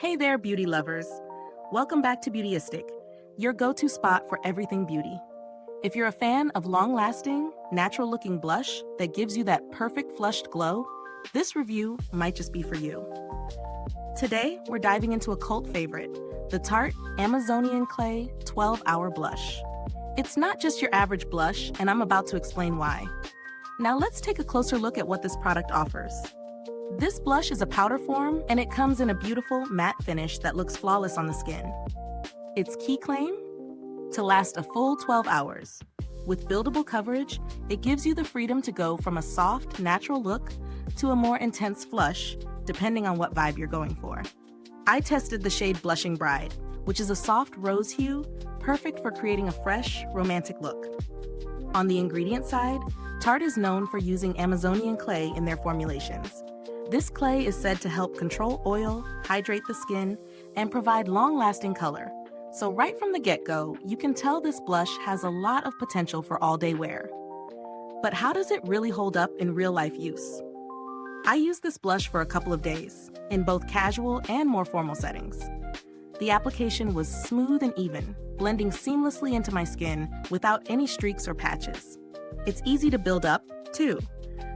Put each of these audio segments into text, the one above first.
Hey there, beauty lovers. Welcome back to Beautyistic, your go-to spot for everything beauty. If you're a fan of long-lasting, natural-looking blush that gives you that perfect flushed glow, this review might just be for you. Today, we're diving into a cult favorite, the Tarte Amazonian Clay 12-Hour Blush. It's not just your average blush, and I'm about to explain why. Now let's take a closer look at what this product offers. This blush is a powder form, and it comes in a beautiful matte finish that looks flawless on the skin. Its key claim? To last a full 12 hours. With buildable coverage, it gives you the freedom to go from a soft, natural look to a more intense flush, depending on what vibe you're going for. I tested the shade Blushing Bride, which is a soft rose hue, perfect for creating a fresh, romantic look. On the ingredient side, Tarte is known for using Amazonian clay in their formulations. This clay is said to help control oil, hydrate the skin, and provide long-lasting color. So right from the get-go, you can tell this blush has a lot of potential for all-day wear. But how does it really hold up in real-life use? I used this blush for a couple of days, in both casual and more formal settings. The application was smooth and even, blending seamlessly into my skin without any streaks or patches. It's easy to build up, too.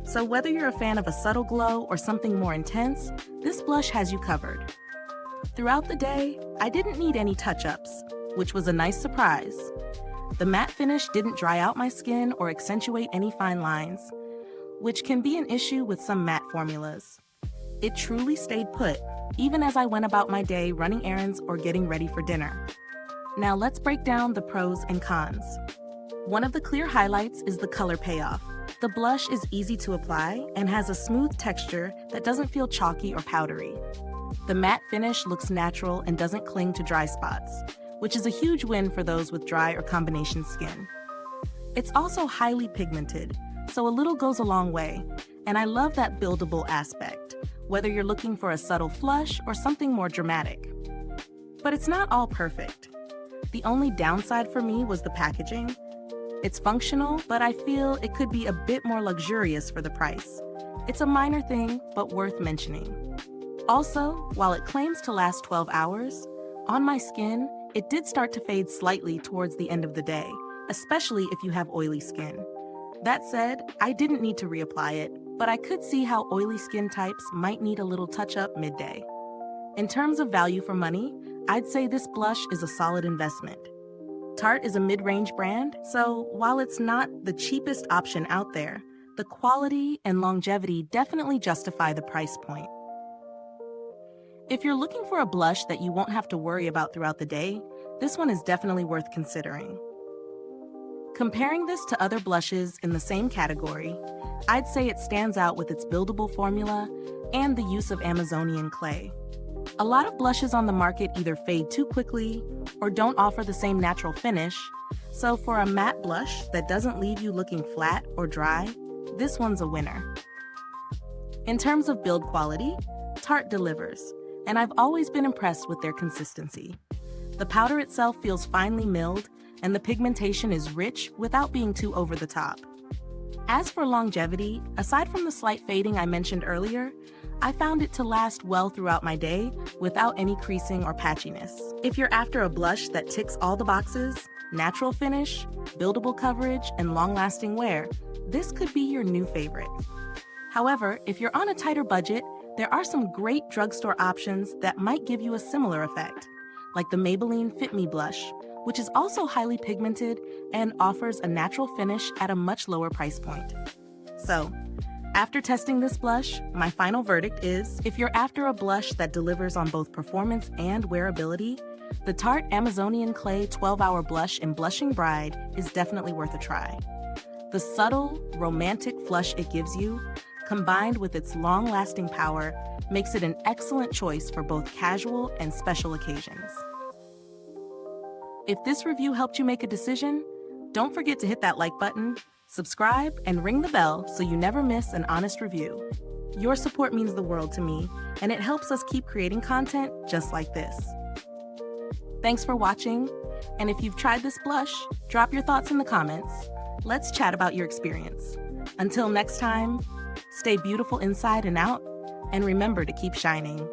So whether you're a fan of a subtle glow or something more intense, this blush has you covered. Throughout the day, I didn't need any touch-ups, which was a nice surprise. The matte finish didn't dry out my skin or accentuate any fine lines, which can be an issue with some matte formulas. It truly stayed put, even as I went about my day running errands or getting ready for dinner. Now let's break down the pros and cons. One of the clear highlights is the color payoff. The blush is easy to apply and has a smooth texture that doesn't feel chalky or powdery. The matte finish looks natural and doesn't cling to dry spots, which is a huge win for those with dry or combination skin. It's also highly pigmented, so a little goes a long way, and I love that buildable aspect, whether you're looking for a subtle flush or something more dramatic. But it's not all perfect. The only downside for me was the packaging. It's functional, but I feel it could be a bit more luxurious for the price. It's a minor thing, but worth mentioning. Also, while it claims to last 12 hours, on my skin, it did start to fade slightly towards the end of the day, especially if you have oily skin. That said, I didn't need to reapply it, but I could see how oily skin types might need a little touch-up midday. In terms of value for money, I'd say this blush is a solid investment. Tarte is a mid-range brand, so while it's not the cheapest option out there, the quality and longevity definitely justify the price point. If you're looking for a blush that you won't have to worry about throughout the day, this one is definitely worth considering. Comparing this to other blushes in the same category, I'd say it stands out with its buildable formula and the use of Amazonian clay. A lot of blushes on the market either fade too quickly or don't offer the same natural finish, so for a matte blush that doesn't leave you looking flat or dry, this one's a winner. In terms of build quality, Tarte delivers, and I've always been impressed with their consistency. The powder itself feels finely milled, and the pigmentation is rich without being too over the top. As for longevity, aside from the slight fading I mentioned earlier, I found it to last well throughout my day without any creasing or patchiness. If you're after a blush that ticks all the boxes, natural finish, buildable coverage, and long-lasting wear, this could be your new favorite. However, if you're on a tighter budget, there are some great drugstore options that might give you a similar effect, like the Maybelline Fit Me blush, which is also highly pigmented and offers a natural finish at a much lower price point. So, after testing this blush, my final verdict is, if you're after a blush that delivers on both performance and wearability, the Tarte Amazonian Clay 12-Hour Blush in Blushing Bride is definitely worth a try. The subtle, romantic flush it gives you, combined with its long-lasting power, makes it an excellent choice for both casual and special occasions. If this review helped you make a decision, don't forget to hit that like button, subscribe, and ring the bell so you never miss an honest review. Your support means the world to me, and it helps us keep creating content just like this. Thanks for watching, and if you've tried this blush, drop your thoughts in the comments. Let's chat about your experience. Until next time, stay beautiful inside and out, and remember to keep shining.